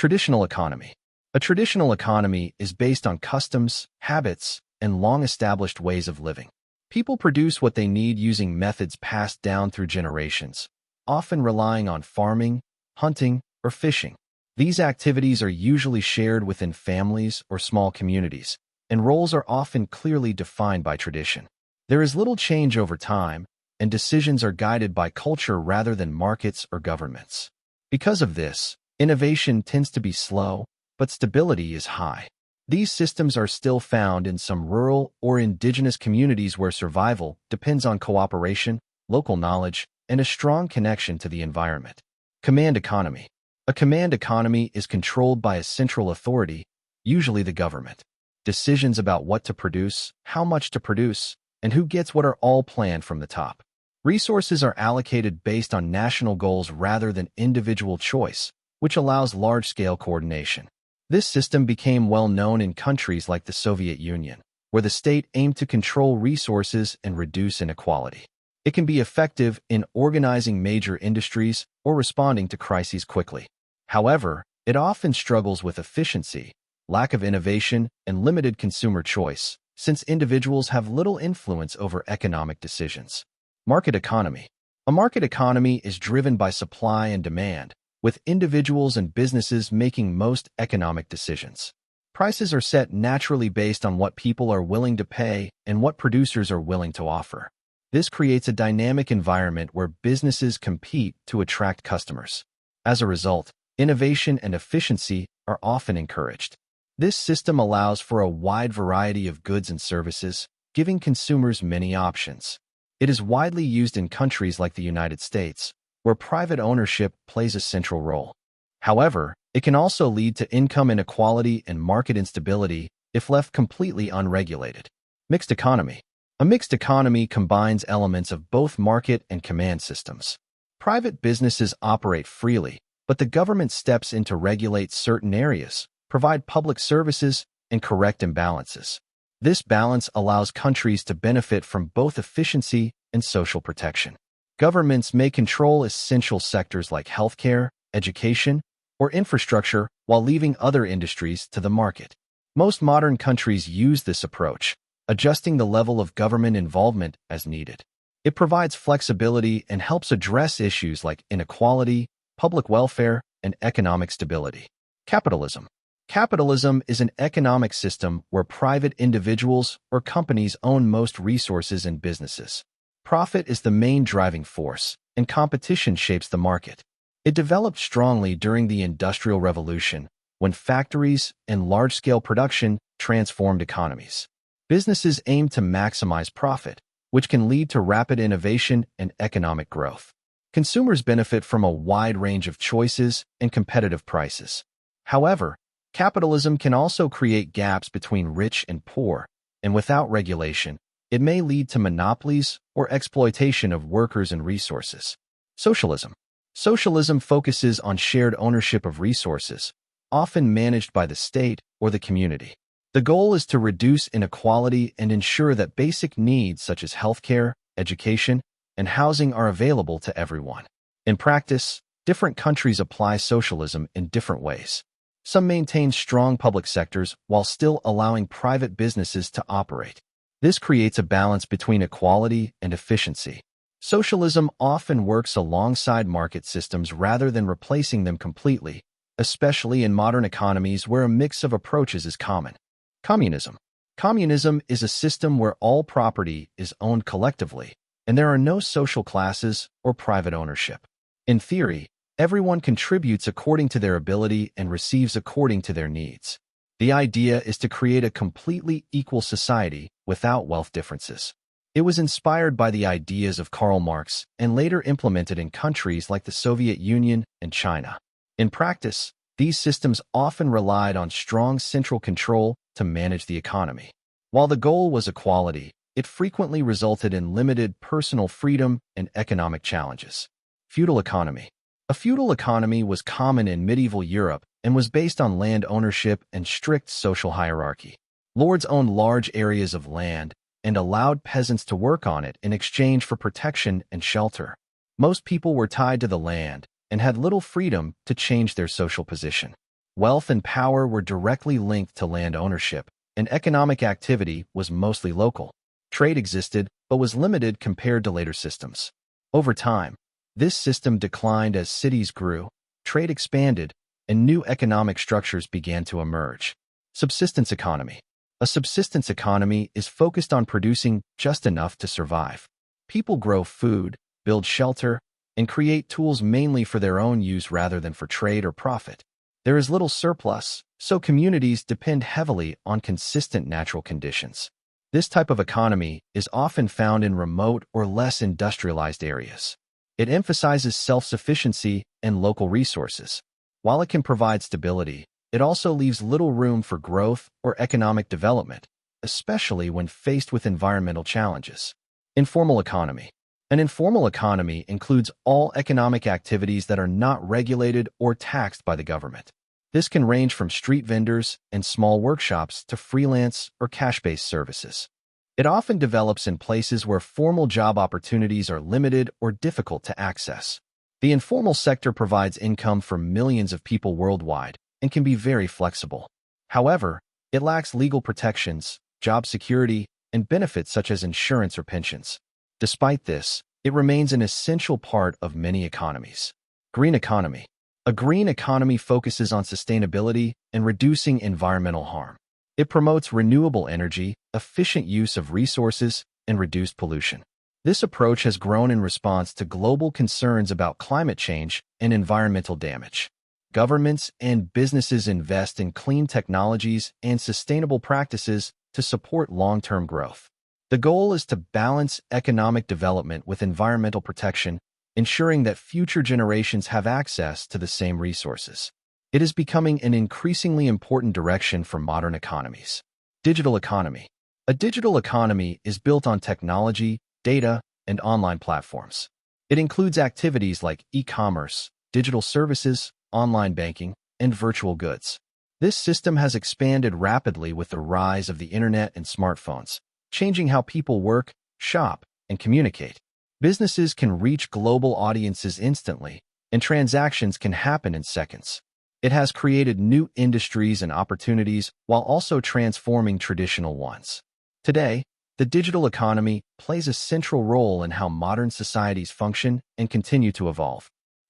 Traditional economy. A traditional economy is based on customs, habits, and long-established ways of living. People produce what they need using methods passed down through generations, often relying on farming, hunting, or fishing. These activities are usually shared within families or small communities, and roles are often clearly defined by tradition. There is little change over time, and decisions are guided by culture rather than markets or governments. Because of this, innovation tends to be slow, but stability is high. These systems are still found in some rural or indigenous communities where survival depends on cooperation, local knowledge, and a strong connection to the environment. Command economy. A command economy is controlled by a central authority, usually the government. Decisions about what to produce, how much to produce, and who gets what are all planned from the top. Resources are allocated based on national goals rather than individual choice, which allows large-scale coordination. This system became well known in countries like the Soviet Union, where the state aimed to control resources and reduce inequality. It can be effective in organizing major industries or responding to crises quickly. However, it often struggles with efficiency, lack of innovation, and limited consumer choice, since individuals have little influence over economic decisions. Market economy. A market economy is driven by supply and demand, with individuals and businesses making most economic decisions. Prices are set naturally based on what people are willing to pay and what producers are willing to offer. This creates a dynamic environment where businesses compete to attract customers. As a result, innovation and efficiency are often encouraged. This system allows for a wide variety of goods and services, giving consumers many options. It is widely used in countries like the United States, where private ownership plays a central role. However, it can also lead to income inequality and market instability if left completely unregulated. Mixed economy. A mixed economy combines elements of both market and command systems. Private businesses operate freely, but the government steps in to regulate certain areas, provide public services, and correct imbalances. This balance allows countries to benefit from both efficiency and social protection. Governments may control essential sectors like healthcare, education, or infrastructure while leaving other industries to the market. Most modern countries use this approach, adjusting the level of government involvement as needed. It provides flexibility and helps address issues like inequality, public welfare, and economic stability. Capitalism. Capitalism is an economic system where private individuals or companies own most resources and businesses. Profit is the main driving force, and competition shapes the market. It developed strongly during the Industrial Revolution, when factories and large-scale production transformed economies. Businesses aim to maximize profit, which can lead to rapid innovation and economic growth. Consumers benefit from a wide range of choices and competitive prices. However, capitalism can also create gaps between rich and poor, and without regulation, it may lead to monopolies or exploitation of workers and resources. Socialism. Socialism focuses on shared ownership of resources, often managed by the state or the community. The goal is to reduce inequality and ensure that basic needs such as healthcare, education, and housing are available to everyone. In practice, different countries apply socialism in different ways. Some maintain strong public sectors while still allowing private businesses to operate. This creates a balance between equality and efficiency. Socialism often works alongside market systems rather than replacing them completely, especially in modern economies where a mix of approaches is common. Communism. Communism is a system where all property is owned collectively, and there are no social classes or private ownership. In theory, everyone contributes according to their ability and receives according to their needs. The idea is to create a completely equal society without wealth differences. It was inspired by the ideas of Karl Marx and later implemented in countries like the Soviet Union and China. In practice, these systems often relied on strong central control to manage the economy. While the goal was equality, it frequently resulted in limited personal freedom and economic challenges. Feudal economy. A feudal economy was common in medieval Europe and was based on land ownership and strict social hierarchy. Lords owned large areas of land and allowed peasants to work on it in exchange for protection and shelter. Most people were tied to the land and had little freedom to change their social position. Wealth and power were directly linked to land ownership, and economic activity was mostly local. Trade existed, but was limited compared to later systems. Over time, this system declined as cities grew, trade expanded, and new economic structures began to emerge. Subsistence economy. A subsistence economy is focused on producing just enough to survive. People grow food, build shelter, and create tools mainly for their own use rather than for trade or profit. There is little surplus, so communities depend heavily on consistent natural conditions. This type of economy is often found in remote or less industrialized areas. It emphasizes self-sufficiency and local resources. While it can provide stability, it also leaves little room for growth or economic development, especially when faced with environmental challenges. Informal economy. An informal economy includes all economic activities that are not regulated or taxed by the government. This can range from street vendors and small workshops to freelance or cash-based services. It often develops in places where formal job opportunities are limited or difficult to access. The informal sector provides income for millions of people worldwide and can be very flexible. However, it lacks legal protections, job security, and benefits such as insurance or pensions. Despite this, it remains an essential part of many economies. Green economy. A green economy focuses on sustainability and reducing environmental harm. It promotes renewable energy, efficient use of resources, and reduced pollution. This approach has grown in response to global concerns about climate change and environmental damage. Governments and businesses invest in clean technologies and sustainable practices to support long-term growth. The goal is to balance economic development with environmental protection, ensuring that future generations have access to the same resources. It is becoming an increasingly important direction for modern economies. Digital economy. A digital economy is built on technology, data, and online platforms. It includes activities like e-commerce, digital services, online banking, and virtual goods. This system has expanded rapidly with the rise of the internet and smartphones, changing how people work, shop, and communicate. Businesses can reach global audiences instantly, and transactions can happen in seconds. It has created new industries and opportunities while also transforming traditional ones. Today, the digital economy plays a central role in how modern societies function and continue to evolve.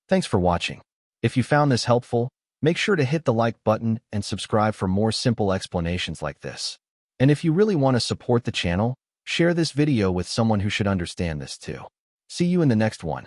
Thanks for watching. If you found this helpful, make sure to hit the like button and subscribe for more simple explanations like this. And if you really want to support the channel, share this video with someone who should understand this too. See you in the next one.